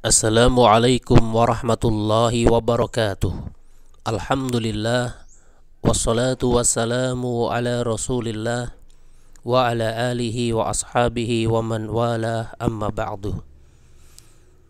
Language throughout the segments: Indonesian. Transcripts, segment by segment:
Assalamualaikum warahmatullahi wabarakatuh. Alhamdulillah, wassalatu wassalamu ala rasulillah wa ala alihi wa ashabihi wa man wala amma ba'du.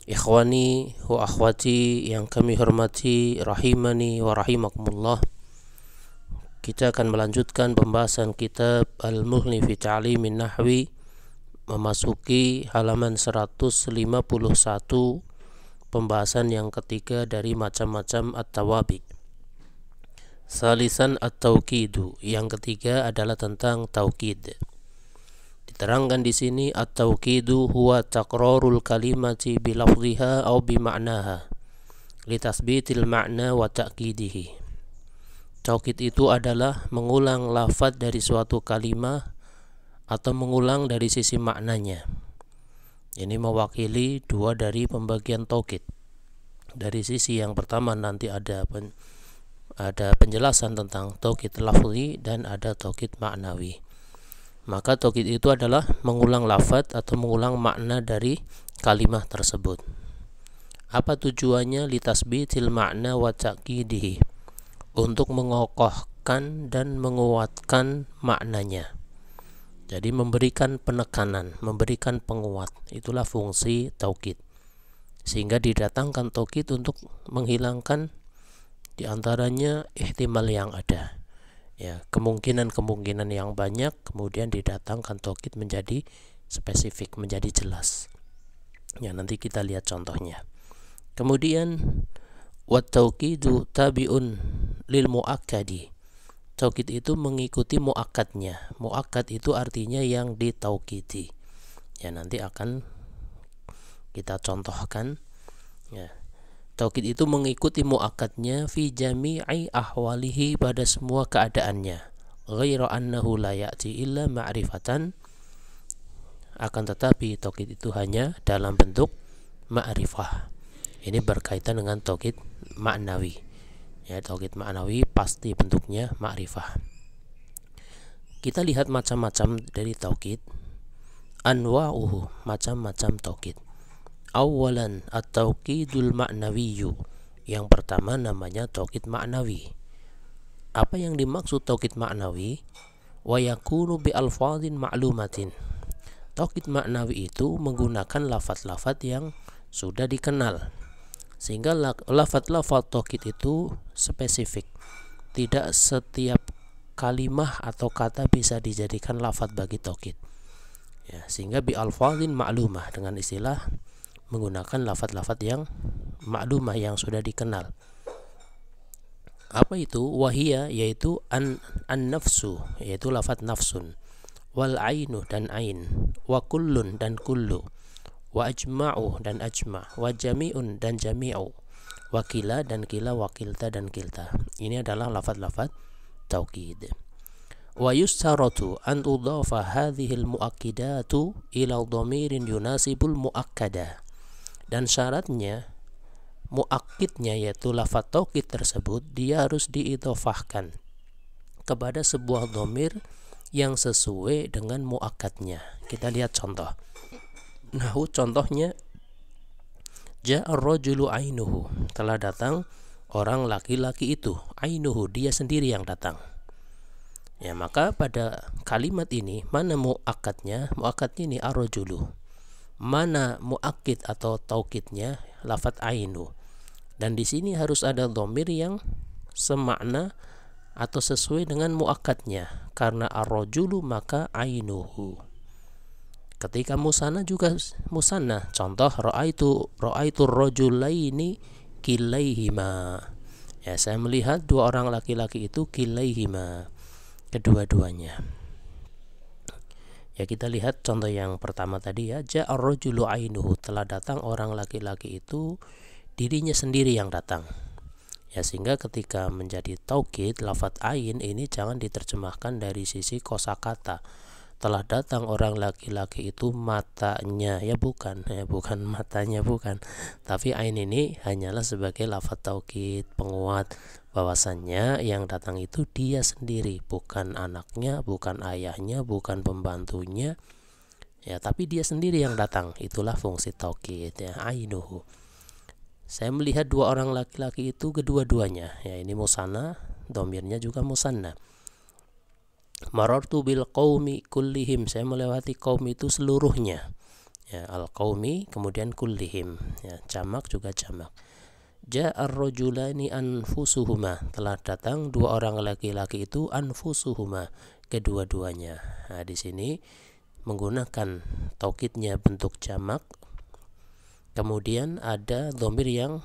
Ikhwani wa akhwati yang kami hormati, rahimani wa rahimakumullah. Kita akan melanjutkan pembahasan kitab Al-Mughni fi Ta'limin Nahwi, memasuki halaman 151, pembahasan yang ketiga dari macam-macam at-tawabi. Salisan at-tauqidu, yang ketiga adalah tentang taukid. Diterangkan di sini at-tauqidu huwa taqrarul kalimati bi lafdhiha aw bi ma'naha li tathbitil ma'na wa ta'kidihi. Taukid itu adalah mengulang lafaz dari suatu kalimah atau mengulang dari sisi maknanya. Ini mewakili dua dari pembagian taukid. Dari sisi yang pertama nanti ada penjelasan tentang taukid lafzi dan ada taukid maknawi. Maka taukid itu adalah mengulang lafaz atau mengulang makna dari kalimah tersebut. Apa tujuannya? Litasbitil makna wa ta'kidihi, untuk mengokohkan dan menguatkan maknanya. Jadi memberikan penekanan, memberikan penguat, itulah fungsi taukid. Sehingga didatangkan taukid untuk menghilangkan diantaranya ihtimal yang ada, ya, kemungkinan-kemungkinan yang banyak, kemudian didatangkan taukid menjadi spesifik, menjadi jelas. Ya, nanti kita lihat contohnya. Kemudian wat tauqidu tabi'un lil muakkadi. Taukid itu mengikuti muakkadnya. Muakkad itu artinya yang ditaukidi. Ya, nanti akan kita contohkan. Ya. Taukid itu mengikuti muakkadnya fi jami'i ahwalihi, pada semua keadaannya. Ghaira annahu la ya'ti illa ma'rifatan. Akan tetapi taukid itu hanya dalam bentuk ma'rifah. Ini berkaitan dengan taukid maknawi. Ya, taukid maknawi pasti bentuknya ma'rifah. Kita lihat macam-macam dari taukid. Anwa'uhu, macam-macam taukid. Awalan at-tauqidul ma'nawiyyu. Yang pertama namanya taukid maknawi. Apa yang dimaksud taukid maknawi? Wa yakunu bi alfadhin ma'lumatin. Taukid maknawi itu menggunakan lafaz-lafaz yang sudah dikenal, sehingga lafaz-lafaz taukid itu spesifik. Tidak setiap kalimah atau kata bisa dijadikan lafaz bagi taukid. Ya, sehingga bi alfadhin ma'lumah, dengan istilah menggunakan lafaz-lafaz yang ma'lumah, yang sudah dikenal. Apa itu? Wahia, yaitu an-nafsu, yaitu lafaz nafsun, wal ainu, dan ain, wa kullun, dan kullu, wa ajma'u, dan ajma', wa jami'un, dan jami'u, wa kila, dan kila, wa kilta, dan kilta. Ini adalah lafaz-lafaz taukid. Wa yustaratu an tudafa hadhil muakkidatu ila dhamirin yunasibul muakkada. Dan syaratnya muakkidnya, yaitu lafaz taukid tersebut, dia harus diidhofahkan kepada sebuah dhamir yang sesuai dengan muakkadnya. Kita lihat contoh. Nah, contohnya ja'ar rajulu ainuhu, telah datang orang laki-laki itu, ainuhu, dia sendiri yang datang. Ya, maka pada kalimat ini mana muakkadnya? Muakkadnya ini ar-rajulu. Mana muakkid atau taukidnya? Lafaz ainu. Dan di sini harus ada dhamir yang semakna atau sesuai dengan muakkadnya. Karena ar-rajulu maka ainuhu. Ketika musanna juga musanna. Contoh ra'aitu rajulaini kilaihima. Ya, saya melihat dua orang laki-laki itu kilaihima, kedua-duanya. Ya, kita lihat contoh yang pertama tadi, ya, ja'ar rajulu ainuhu, telah datang orang laki-laki itu, dirinya sendiri yang datang. Ya, sehingga ketika menjadi taukid, lafaz ain ini jangan diterjemahkan dari sisi kosakata. Telah datang orang laki-laki itu matanya, bukan matanya, bukan. Tapi ain ini hanyalah sebagai lafaz taukid, penguat bahwasannya yang datang itu dia sendiri, bukan anaknya, bukan ayahnya, bukan pembantunya, Ya, tapi dia sendiri yang datang. Itulah fungsi taukid ya, ainuhu. Saya melihat dua orang laki-laki itu kedua-duanya. Ya, ini musanna, domirnya juga musanna. Marartu bil qaumi kullihim. Saya melewati kaum itu seluruhnya. Ya, al qaumi kemudian kullihim. Ya, jamak juga jamak. Ja'ar rajulani anfusuhuma. Telah datang dua orang laki-laki itu anfusuhuma, kedua-duanya. Nah, di sini menggunakan taukidnya bentuk jamak. Kemudian ada dhamir yang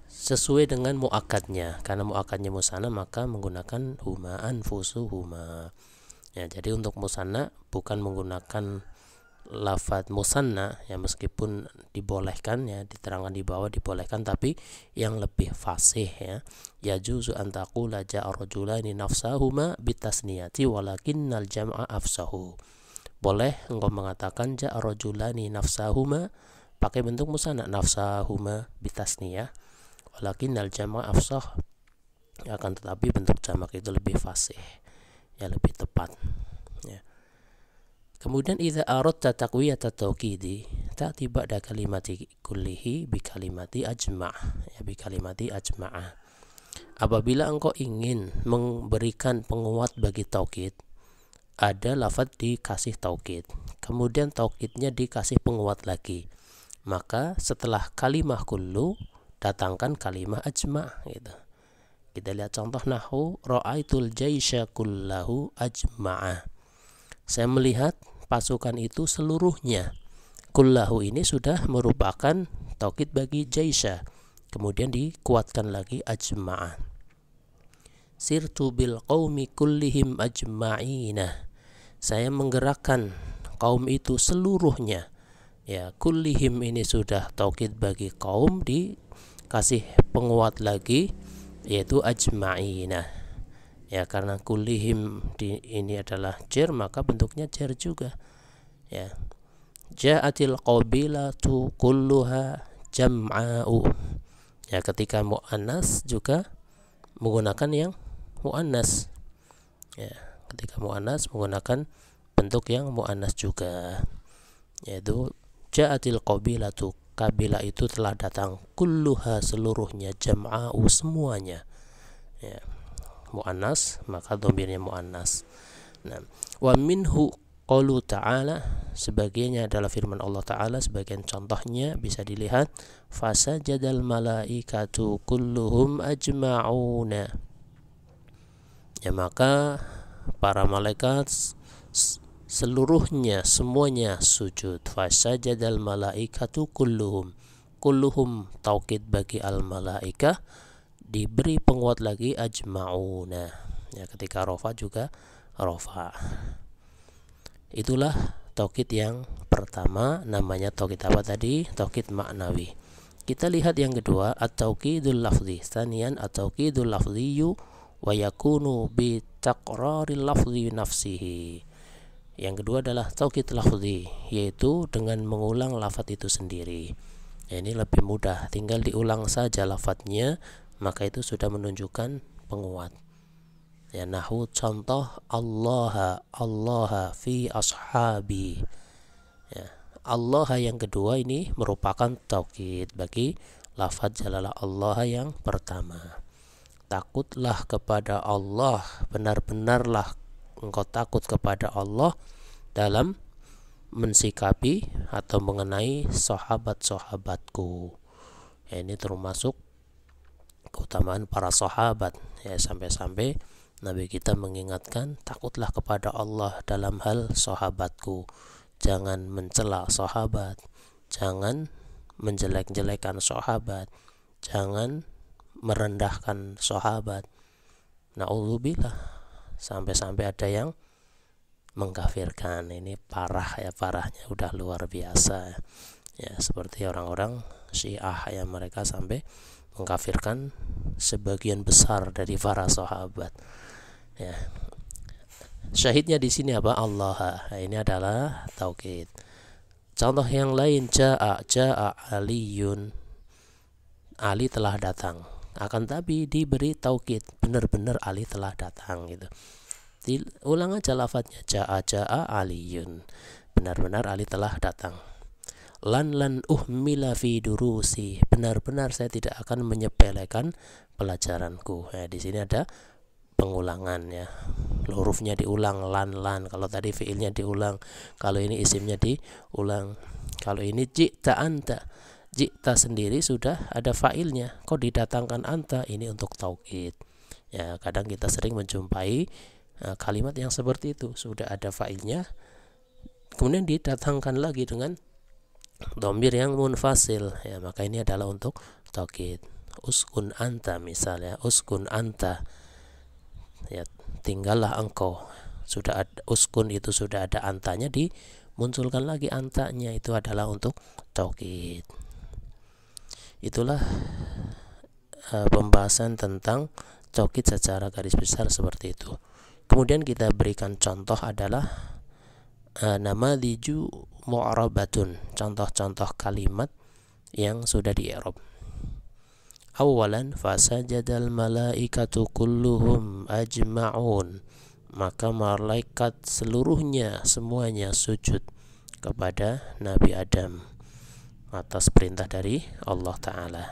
sesuai dengan muakadnya. Karena muakadnya musanna maka menggunakan huma, anfusuhuma. Ya, jadi untuk musanna bukan menggunakan lafadz musanna ya, meskipun dibolehkan ya, diterangkan di bawah dibolehkan, tapi yang lebih fasih ya. Yajuzu an taqula ja'a rajulani nafsahuma bitasniyati walakinnal jam'a afsahu. Boleh engkau mengatakan ja'a rajulani nafsahuma pakai bentuk musanna, nafsahuma bitasniyah, walakinnal jam'a afsah. Akan tetapi bentuk jamak itu lebih fasih ya, lebih tepat ya. Kemudian idza aradta taqwiyat at-tawkidi ta'ti ba'da kalimati kullihi bi kalimati ajma', ya, bi kalimati ajma'a. Apabila engkau ingin memberikan penguat bagi taukid, ada lafaz dikasih taukid, kemudian taukidnya dikasih penguat lagi, maka setelah kalimah kullu datangkan kalimah ajma' gitu. Kita lihat contoh nahwu ra'aitul jaisha kullahu ajma'a. Saya melihat pasukan itu seluruhnya. Kullahu ini sudah merupakan taukid bagi jaisha, kemudian dikuatkan lagi ajma'a. Sirtu bil qaumi kullihim ajma'ina. Saya menggerakkan kaum itu seluruhnya. Ya, kullihim ini sudah taukid bagi kaum, dikasih penguat lagi yaitu ajma'ina. Ya, karena kullihim ini adalah jar, maka bentuknya jar juga. Ya. Ja'atil qabilatu kulluha jam'a'u. Ya, ketika muannas juga menggunakan yang muannas. Ya, ketika muannas menggunakan bentuk yang muannas juga. Yaitu ja'atil qabilatu, kabilah itu telah datang, kulluha seluruhnya, jam'a'u semuanya. Ya, muannas maka dhamirnya muannas. Nah, wa minhu qaulu ta'ala, sebagiannya adalah firman Allah Ta'ala, sebagian contohnya bisa dilihat fasajadal malaikatu kulluhum ajma'una. Ya, maka para malaikat seluruhnya, semuanya sujud. Fasajadal malaikatu kulluhum. Kulluhum taukid bagi al malaikah, diberi penguat lagi ajma'una. Ya, ketika rofa juga rofa. Itulah taukid yang pertama, namanya taukid apa tadi? Taukid maknawi. Kita lihat yang kedua, at-taukidul lafzi. Tsaniyan at-taukidul lafziyu wa yakunu bi taqraril lafzi nafsihi. Yang kedua adalah taukid lafzi, yaitu dengan mengulang lafaz itu sendiri. Ya, ini lebih mudah, tinggal diulang saja lafadznya, maka itu sudah menunjukkan penguat. Ya, nahwu contoh Allah fi ashabi. Ya, Allah yang kedua ini merupakan taukid bagi lafaz jalalah Allah yang pertama. Takutlah kepada Allah, benar-benarlah engkau takut kepada Allah dalam mensikapi atau mengenai sahabat-sahabatku. Ya, ini termasuk keutamaan para sahabat ya, sampai-sampai Nabi kita mengingatkan, takutlah kepada Allah dalam hal sahabatku, jangan mencela sahabat, jangan menjelek-jelekan sahabat, jangan merendahkan sahabat. Na'udzubillah, sampai-sampai ada yang mengkafirkan. Ini parah ya, parahnya udah luar biasa ya, seperti orang-orang Syiah yang mereka sampai mengkafirkan sebagian besar dari para sahabat. Ya. Syahidnya di sini apa? Allah. Nah, ini adalah taukid. Contoh yang lain, ja'a aliyun. Ali telah datang. Akan tapi diberi taukid, benar-benar Ali telah datang gitu. Ulang aja lafadznya, ja'a aliyun. benar-benar Ali telah datang. Lan uhmila fi durusi, benar-benar saya tidak akan menyepelekan pelajaranku. Di sini ada pengulangan ya, hurufnya diulang, lan. Kalau tadi fiilnya diulang, kalau ini isimnya diulang. Kalau ini ji'ta anta, ji'ta sendiri sudah ada fa'ilnya, kok didatangkan anta, ini untuk taukid. Ya, kadang kita sering menjumpai kalimat yang seperti itu, sudah ada fa'ilnya kemudian didatangkan lagi dengan dhamir yang munfasil, ya, maka ini adalah untuk taukid. Uskun anta misalnya, uskun anta, ya, tinggallah engkau. Sudah ada uskun, itu sudah ada antanya, dimunculkan lagi antanya, itu adalah untuk taukid. Itulah pembahasan tentang taukid secara garis besar seperti itu. Kemudian kita berikan contoh adalah namadiju mu'arabatun, contoh-contoh kalimat yang sudah di-i'rab. Awalan fasajadal malaikatu kulluhum ajma'un, maka malaikat seluruhnya semuanya sujud kepada Nabi Adam atas perintah dari Allah Ta'ala.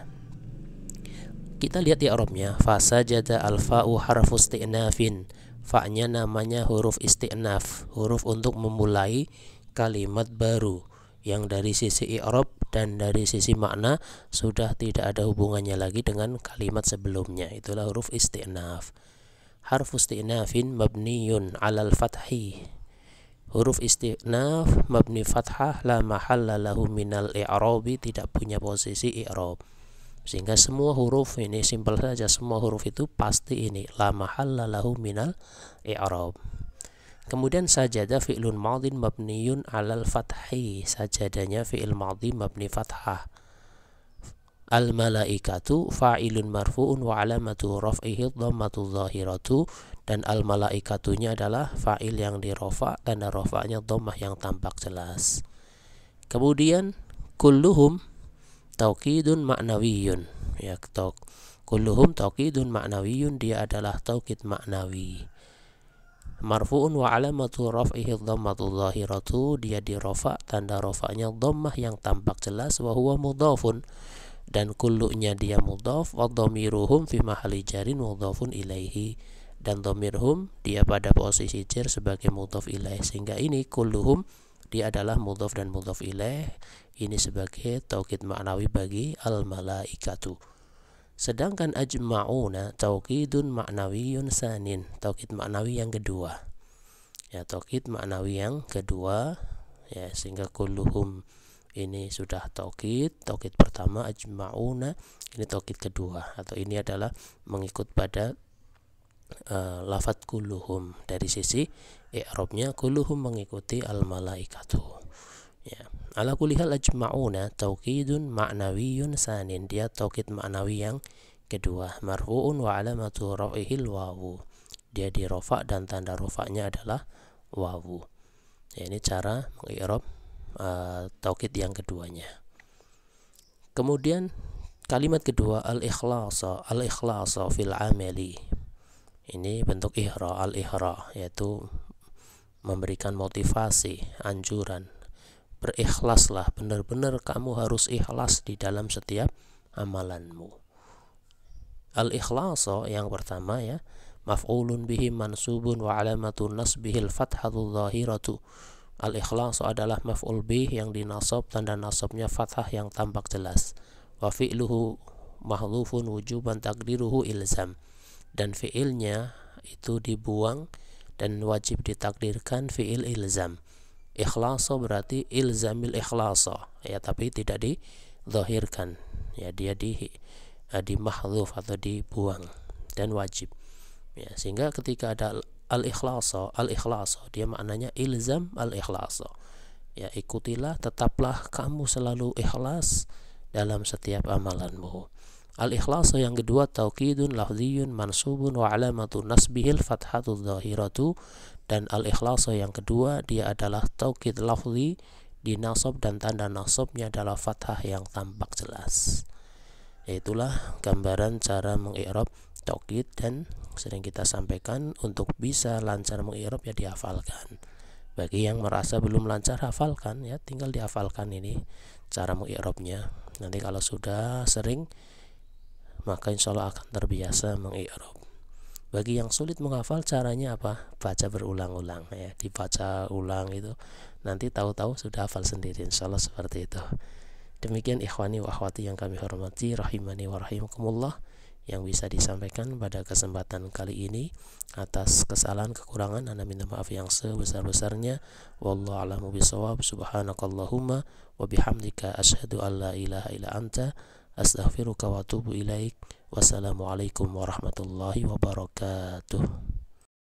Kita lihat i'rabnya, fasajada al-fa'u harfu isti'nafin, fa-nya namanya huruf isti'naf, huruf untuk memulai kalimat baru yang dari sisi i'rab dan dari sisi makna sudah tidak ada hubungannya lagi dengan kalimat sebelumnya. Itulah huruf isti'naf. Harfu isti'nafin mabniyun 'alal fathi. Huruf isti'naf mabni fathah la mahalla lahu minal i'rabi, tidak punya posisi i'rab. Sehingga semua huruf ini simpel saja, semua huruf itu pasti ini la mahalla lahu minal i'rab. Kemudian sajada fi'lun madhin mabniyun 'alal fathi, sajadanya fi'il madhi mabni fathah. Al malaikatu fa'ilun marfu'un wa 'alamatu raf'ihi dhammatu dhahiratu, dan al malaikatunya adalah fa'il yang dirofa, tanda rofa'nya dhammah yang tampak jelas. Kemudian kulluhum taukidun ma'nawiyun, ya, kulluhum taukidun ma'nawiyun, dia adalah taukid maknawi. Marfu'un wa alamatu raf'ihi dhammatu dhahiratu, dia dirofa, tanda rofa'nya dhammah yang tampak jelas. Wa huwa mudhafun, dan kullunya dia mudhaf. Wa dhamiruhum fi mahalli jarin mudhafun ilaihi, dan dhamirhum dia pada posisi jar sebagai mudhaf ilaih, sehingga ini kulluhum dia adalah mudhaf dan mudhaf ilaih. Ini sebagai taukid maknawi bagi al malaikatu. Sedangkan ajma'una taukidun ma'nawiyun sanin, taukid maknawi yang kedua. Ya, taukid maknawi yang kedua, ya, sehingga kulluhum ini sudah taukid pertama, ajma'una ini taukid kedua, atau ini adalah mengikut pada lafadz kulluhum. Dari sisi i'rabnya kulluhum mengikuti al malaikatu. Ya, ala kulli hal ajma'una taukidun ma'nawiyun sanin, dia taukid maknawi yang kedua. Marfu'un wa alamatu raf'ihil wawu, dia di rafa dan tanda rafa'nya adalah wawu. Ya, ini cara mengi'rab taukid yang keduanya. Kemudian kalimat kedua al-ikhlasa, al-ikhlasa fil amali. Ini bentuk ihra, al-ihra, yaitu memberikan motivasi, anjuran. Berikhlaslah, benar-benar kamu harus ikhlas di dalam setiap amalanmu. Al-ikhlasa yang pertama, ya, maf'ulun bihi mansubun wa alamatun nasbihil fathatu dhahiratu. Al-ikhlasa adalah maf'ul bih yang dinasab, tanda nasabnya fathah yang tampak jelas. Wa fi'luhu mahdhufun wujuban takdiruhu ilzam, dan fi'ilnya itu dibuang dan wajib ditakdirkan fi'il ilzam. Ikhlasa berarti ilzamil ikhlasa, ya, tapi tidak dizahirkan, ya, dia di mahdhuf atau dibuang dan wajib, ya, sehingga ketika ada al-ikhlasa, dia maknanya ilzam al-ikhlasa, ya, ikutilah, tetaplah kamu selalu ikhlas dalam setiap amalanmu. Al-ikhlasa yang kedua taukidun lafziyun mansubun wa alamatu nasbihil fathatu dhahiratu, dan al-ikhlasa yang kedua dia adalah taukid lafzi dinasab dan tanda nasabnya adalah fathah yang tampak jelas. Itulah gambaran cara mengi'rab taukid, dan sering kita sampaikan untuk bisa lancar mengi'rab ya dihafalkan. Bagi yang merasa belum lancar, hafalkan ya, tinggal dihafalkan ini cara mengi'rabnya. Nanti kalau sudah sering, maka insya Allah akan terbiasa mengi'rab. Bagi yang sulit menghafal, caranya apa? Baca berulang-ulang ya, dibaca ulang itu, nanti tahu-tahu sudah hafal sendiri, insya Allah seperti itu. Demikian ikhwani wa akhwati yang kami hormati, rahimani wa rahimakumullah, yang bisa disampaikan pada kesempatan kali ini. Atas kesalahan kekurangan Anda minta maaf yang sebesar-besarnya. Wallahu a'lamu bishawab. Subhanakallahumma wa bihamdika asyhadu an la ilaha illa anta astaghfiruka wa atubu ilaik. Wassalamualaikum warahmatullahi wabarakatuh.